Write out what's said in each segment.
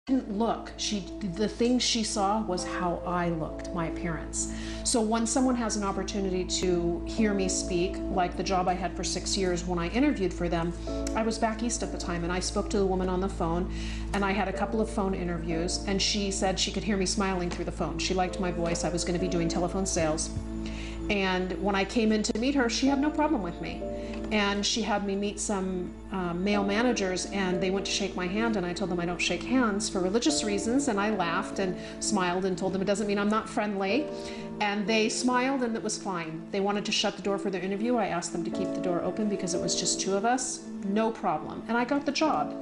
didn't look. The thing she saw was how I looked, my appearance. So when someone has an opportunity to hear me speak, like the job I had for 6 years when I interviewed for them, I was back east at the time, and I spoke to the woman on the phone, and I had a couple of phone interviews, and she said she could hear me smiling through the phone. She liked my voice. I was going to be doing telephone sales. And when I came in to meet her, she had no problem with me. And she had me meet some male managers, and they went to shake my hand, and I told them I don't shake hands for religious reasons, and I laughed and smiled and told them it doesn't mean I'm not friendly. And they smiled, and it was fine. They wanted to shut the door for their interview. I asked them to keep the door open because it was just 2 of us. No problem. And I got the job.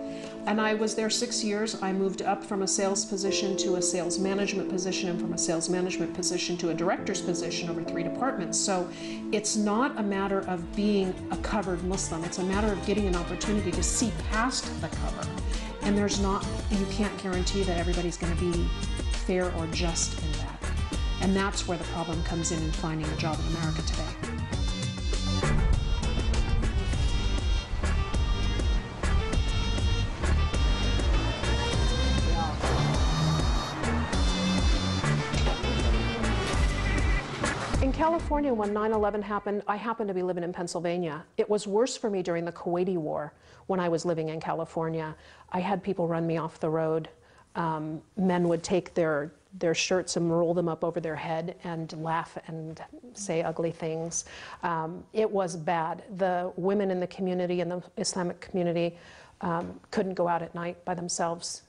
And I was there 6 years. I moved up from a sales position to a sales management position, and from a sales management position to a director's position over 3 departments. So it's not a matter of being a covered Muslim. It's a matter of getting an opportunity to see past the cover. And you can't guarantee that everybody's going to be fair or just in that. And that's where the problem comes in finding a job in America today. In California, when 9/11 happened, I happened to be living in Pennsylvania. It was worse for me during the Kuwaiti War when I was living in California. I had people run me off the road. Men would take their shirts and roll them up over their head and laugh and say ugly things. It was bad. The women in the community, in the Islamic community, couldn't go out at night by themselves.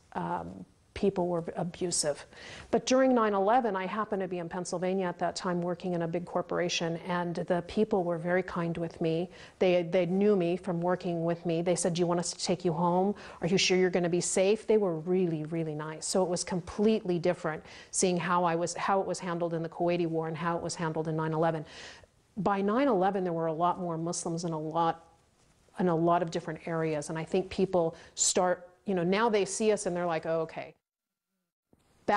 People were abusive. But during 9/11, I happened to be in Pennsylvania at that time working in a big corporation, and the people were very kind with me. They knew me from working with me. They said, "Do you want us to take you home? Are you sure you're going to be safe?" They were really, really nice. So it was completely different seeing how it was handled in the Kuwaiti War and how it was handled in 9/11. By 9/11, there were a lot more Muslims in a lot of different areas, and I think people start, now they see us and they're like, "Oh, okay."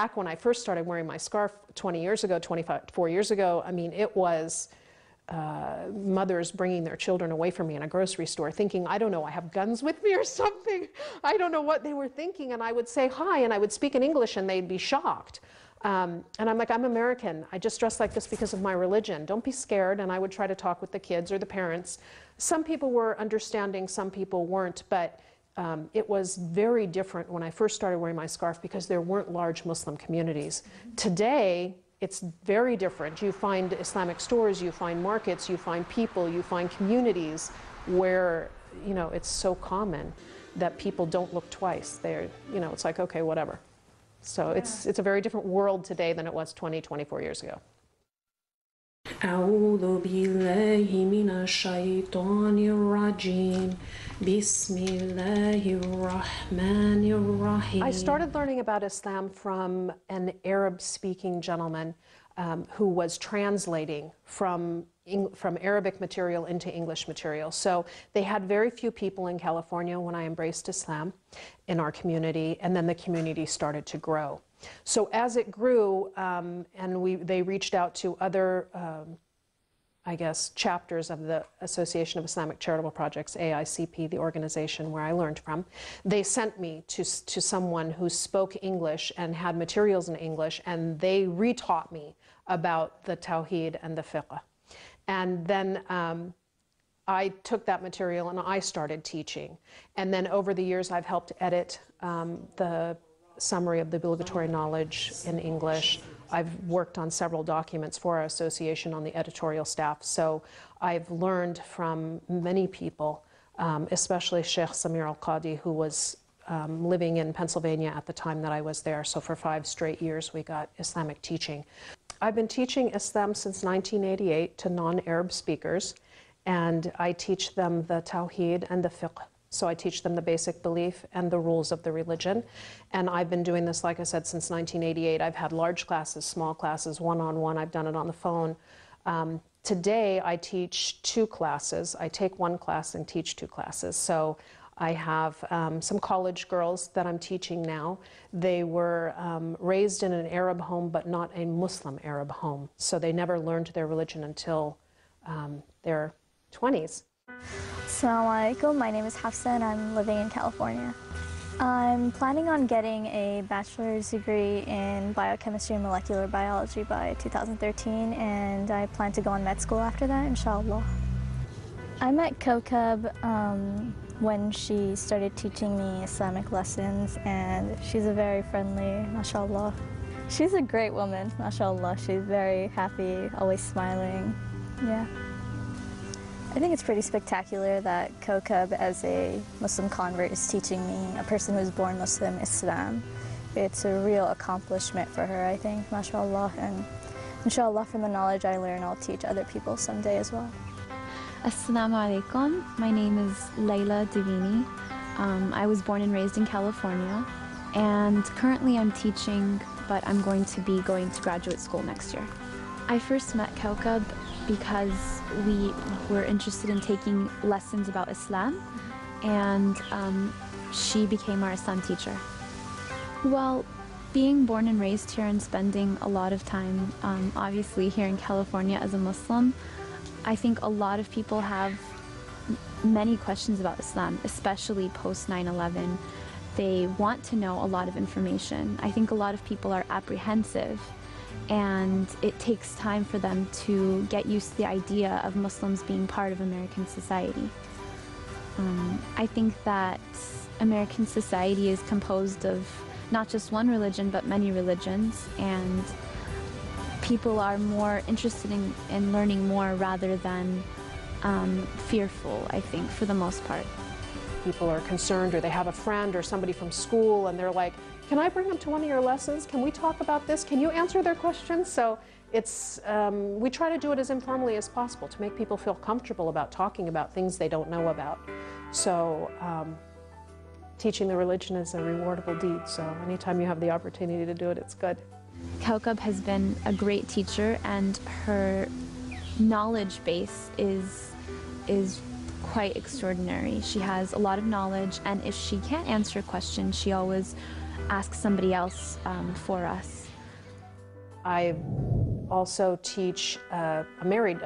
Back when I first started wearing my scarf 20 years ago, 24 years ago, I mean, it was mothers bringing their children away from me in a grocery store thinking, I don't know, I have guns with me or something. I don't know what they were thinking. And I would say hi, and I would speak in English, and they'd be shocked. And I'm like, I'm American. I just dress like this because of my religion. Don't be scared. And I would try to talk with the kids or the parents. Some people were understanding, some people weren't, but it was very different when I first started wearing my scarf because there weren't large Muslim communities. Today, it's very different. You find Islamic stores, you find markets, you find people, you find communities where, it's so common that people don't look twice. It's like, okay, whatever. So it's a very different world today than it was 24 years ago. أعوذ بالله من الشيطان الرجيم بسم الله الرحمن الرحيم. I started learning about Islam from an Arab-speaking gentleman who was translating from Arabic material into English material. So they had very few people in California when I embraced Islam in our community, and then the community started to grow. So as it grew, and they reached out to other, chapters of the Association of Islamic Charitable Projects, AICP, the organization where I learned from. They sent me to someone who spoke English and had materials in English, and they retaught me about the Tawheed and the Fiqh. And then I took that material and I started teaching. And then over the years, I've helped edit the summary of the obligatory knowledge in English. I've worked on several documents for our association on the editorial staff. So I've learned from many people, especially Sheikh Samir al-Qadi, who was living in Pennsylvania at the time that I was there. So for 5 straight years, we got Islamic teaching. I've been teaching Islam since 1988 to non-Arab speakers, and I teach them the Tawheed and the Fiqh. So I teach them the basic belief and the rules of the religion. And I've been doing this, like I said, since 1988. I've had large classes, small classes, one-on-one. I've done it on the phone. Today, I teach 2 classes. I take 1 class and teach 2 classes. So I have some college girls that I'm teaching now. They were raised in an Arab home, but not a Muslim Arab home. So they never learned their religion until their 20s. Assalamu alaikum, my name is Hafsa and I'm living in California. I'm planning on getting a bachelor's degree in biochemistry and molecular biology by 2013, and I plan to go on med school after that, inshallah. I met Kokab when she started teaching me Islamic lessons, and she's a very friendly, mashallah. She's a great woman, mashallah. She's very happy, always smiling, yeah. I think it's pretty spectacular that Kokab, as a Muslim convert, is teaching me, a person who's born Muslim, Islam. It's a real accomplishment for her, I think, mashallah, and inshallah from the knowledge I learn, I'll teach other people someday as well. Assalamu alaikum. My name is Layla Divini. I was born and raised in California, and currently I'm teaching, but I'm going to be going to graduate school next year. I first met Kaukab because we were interested in taking lessons about Islam, and she became our Islam teacher. Well, being born and raised here and spending a lot of time, obviously here in California as a Muslim, I think a lot of people have many questions about Islam, especially post 9/11. They want to know a lot of information. I think a lot of people are apprehensive, and it takes time for them to get used to the idea of Muslims being part of American society. I think that American society is composed of not just one religion, but many religions, and people are more interested in learning more rather than fearful, I think, for the most part. People are concerned, or they have a friend or somebody from school, and they're like, can I bring them to one of your lessons? Can we talk about this? Can you answer their questions? So it's, we try to do it as informally as possible to make people feel comfortable about talking about things they don't know about. So teaching the religion is a rewardable deed, so anytime you have the opportunity to do it, it's good. Kaukab has been a great teacher, and her knowledge base is quite extraordinary. She has a lot of knowledge, and if she can't answer a question, she always asks somebody else for us. I also teach a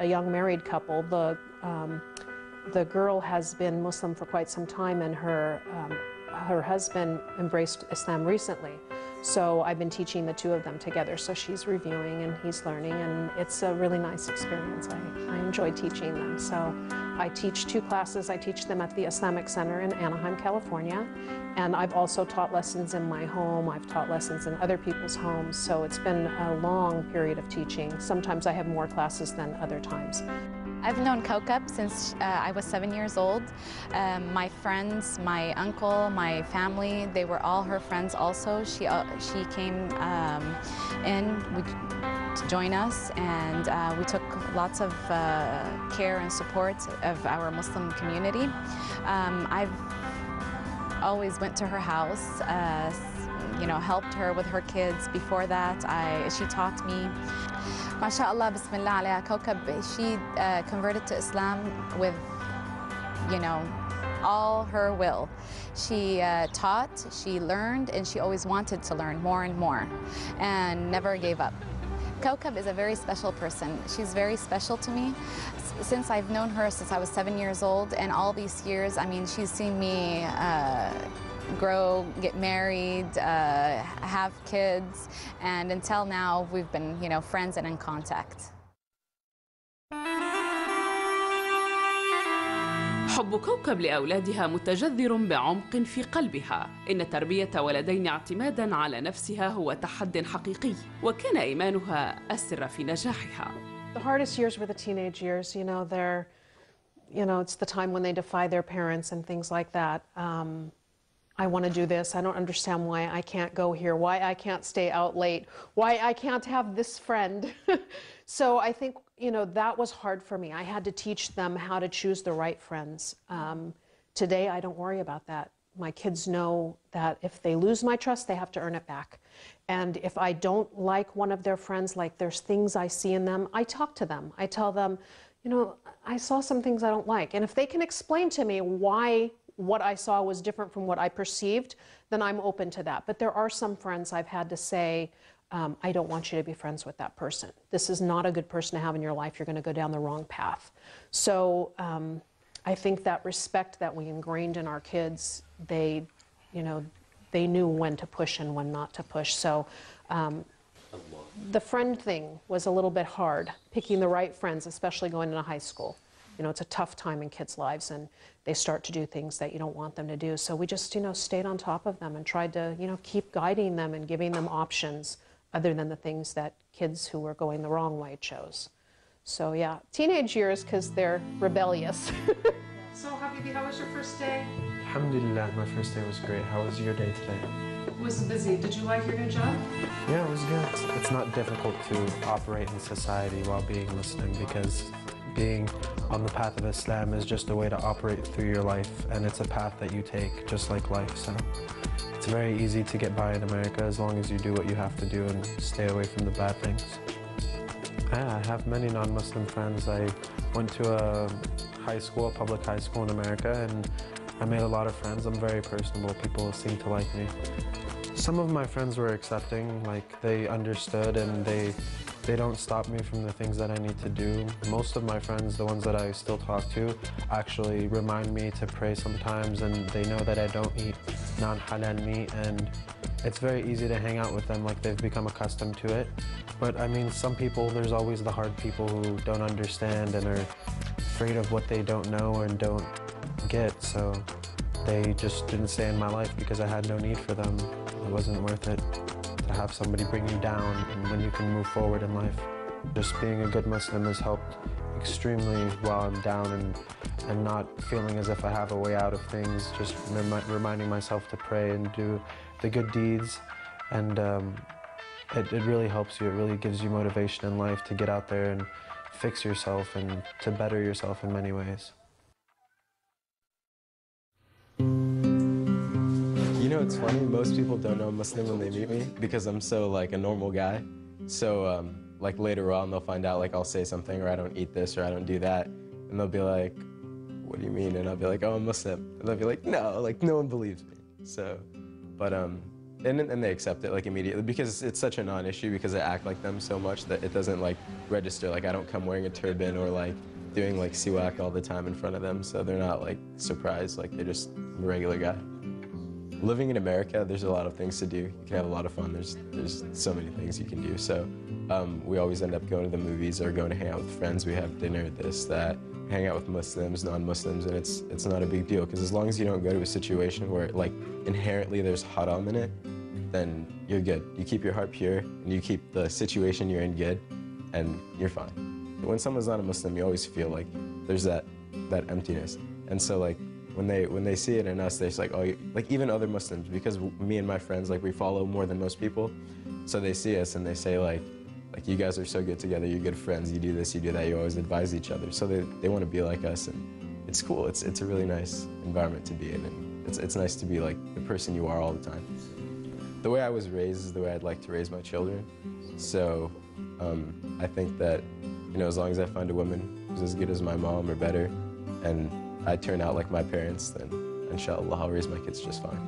young married couple. The girl has been Muslim for quite some time, and her husband embraced Islam recently. So I've been teaching the two of them together. So she's reviewing and he's learning, and it's a really nice experience. I enjoy teaching them. So I teach two classes. I teach them at the Islamic Center in Anaheim, California. And I've also taught lessons in my home. I've taught lessons in other people's homes. So it's been a long period of teaching. Sometimes I have more classes than other times. I've known Kaukab since I was 7 years old. My friends, my uncle, my family, they were all her friends also. She came in to join us, and we took lots of care and support of our Muslim community. I've always went to her house, helped her with her kids. Before that, she taught me. MashaAllah, Bismillah alayha, Kaukab, she converted to Islam with, all her will. She taught, she learned, and she always wanted to learn more and more, and never gave up. Kaukab is a very special person. She's very special to me. Since I've known her since I was 7 years old, and all these years, I mean, she's seen me grow, get married, have kids, and until now we've been, friends and in contact. حب كوكب لأولادها متجذر بعمق في قلبها. إن تربية ولدين اعتماداً على نفسها هو تحد حقيقي، وكان إيمانها السر في نجاحها. The hardest years were the teenage years. It's the time when they defy their parents and things like that. I want to do this. I don't understand why I can't go here, why I can't stay out late, why I can't have this friend. So I think, that was hard for me. I had to teach them how to choose the right friends. Today, I don't worry about that. My kids know that if they lose my trust, they have to earn it back. And if I don't like one of their friends, like there's things I see in them, I talk to them. I tell them, I saw some things I don't like. And if they can explain to me why what I saw was different from what I perceived, then I'm open to that. But there are some friends I've had to say, I don't want you to be friends with that person. This is not a good person to have in your life. You're going to go down the wrong path. So I think that respect that we ingrained in our kids, they knew when to push and when not to push. So the friend thing was a little bit hard, picking the right friends, especially going into high school. You know, it's a tough time in kids' lives, and they start to do things that you don't want them to do. So we just, you know, stayed on top of them and tried to, you know, keep guiding them and giving them options other than the things that kids who were going the wrong way chose. So yeah, teenage years, because they're rebellious. So Habibi, how was your first day? Alhamdulillah, my first day was great. How was your day today? It was busy. Did you like your new job? Yeah, it was good. It's not difficult to operate in society while being Muslim, because being on the path of Islam is just a way to operate through your life, and it's a path that you take just like life. So it's very easy to get by in America as long as you do what you have to do and stay away from the bad things. Yeah, I have many non-Muslim friends. I went to a high school, a public high school in America, and I made a lot of friends. I'm very personable. People seem to like me. Some of my friends were accepting, like they understood, and they don't stop me from the things that I need to do. Most of my friends, the ones that I still talk to, actually remind me to pray sometimes, and they know that I don't eat non-halal meat, and it's very easy to hang out with them, like they've become accustomed to it. But I mean, some people, there's always the hard people who don't understand and are afraid of what they don't know and don't get, so they just didn't stay in my life because I had no need for them. It wasn't worth it to have somebody bring you down and when you can move forward in life. Just being a good Muslim has helped extremely while I'm down and not feeling as if I have a way out of things, just reminding myself to pray and do the good deeds, and it really helps you. It really gives you motivation in life to get out there and fix yourself and to better yourself in many ways. You know, it's funny, most people don't know I'm Muslim when they meet me because I'm so like a normal guy. So like later on they'll find out, like I'll say something, or I don't eat this, or I don't do that, and they'll be like, what do you mean? And I'll be like, oh, I'm Muslim. And they'll be like, no, like no one believes me. So, but and they accept it like immediately because it's such a non-issue, because I act like them so much that it doesn't like register. Like I don't come wearing a turban or like doing like siwak all the time in front of them, so they're not like surprised, like they're just a regular guy. Living in America, there's a lot of things to do. You can have a lot of fun. There's so many things you can do. So we always end up going to the movies or going to hang out with friends. We have dinner, this, that, hang out with Muslims, non-Muslims, and it's not a big deal, because as long as you don't go to a situation where like inherently there's haram in it, then you're good. You keep your heart pure and you keep the situation you're in good, and you're fine. When someone's not a Muslim, you always feel like there's that emptiness, and so like when they see it in us, they're just like, oh, like even other Muslims, because me and my friends, like we follow more than most people, so they see us and they say like you guys are so good together, you're good friends, you do this, you do that, you always advise each other, so they want to be like us, and it's cool. It's a really nice environment to be in, and it's nice to be like the person you are all the time. The way I was raised is the way I'd like to raise my children, so I think that, you know, as long as I find a woman who's as good as my mom or better, and I turn out like my parents, then inshallah I'll raise my kids just fine.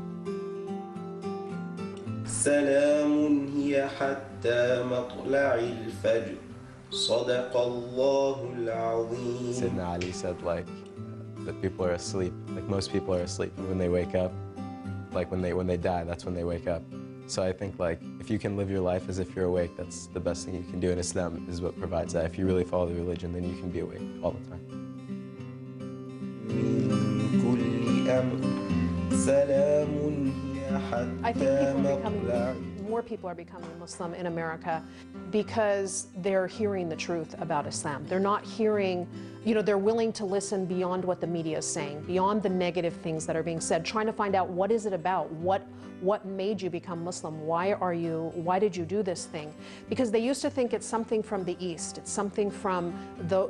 سلام هي حتى مطلع الفجر صدق الله العظيم. Sayyidina Ali said like that people are asleep, like most people are asleep, and when they wake up, like when they die, that's when they wake up. So I think like if you can live your life as if you're awake, that's the best thing you can do, and Islam is what provides that. If you really follow the religion, then you can be awake all the time. I think more people are becoming Muslim in America because they're hearing the truth about Islam. They're not hearing, you know, they're willing to listen beyond what the media is saying, beyond the negative things that are being said, trying to find out what is it about, what made you become Muslim, why did you do this thing? Because they used to think it's something from the East, it's something from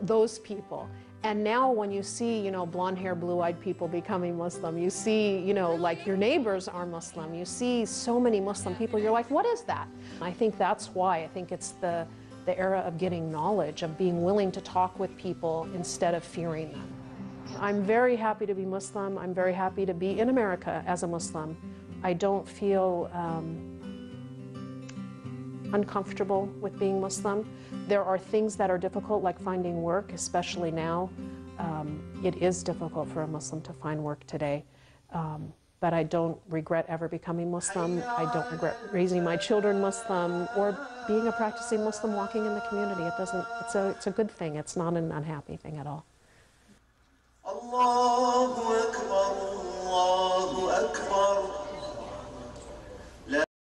those people. And now when you see, you know, blonde hair, blue-eyed people becoming Muslim, you see, you know, like your neighbors are Muslim, you see so many Muslim people, you're like, what is that? I think that's why. I think it's the era of getting knowledge, of being willing to talk with people instead of fearing them. I'm very happy to be Muslim. I'm very happy to be in America as a Muslim. I don't feel uncomfortable with being Muslim. There are things that are difficult, like finding work, especially now. It is difficult for a Muslim to find work today. but I don't regret ever becoming Muslim. I don't regret raising my children Muslim or being a practicing Muslim walking in the community. It's a good thing. It's not an unhappy thing at all.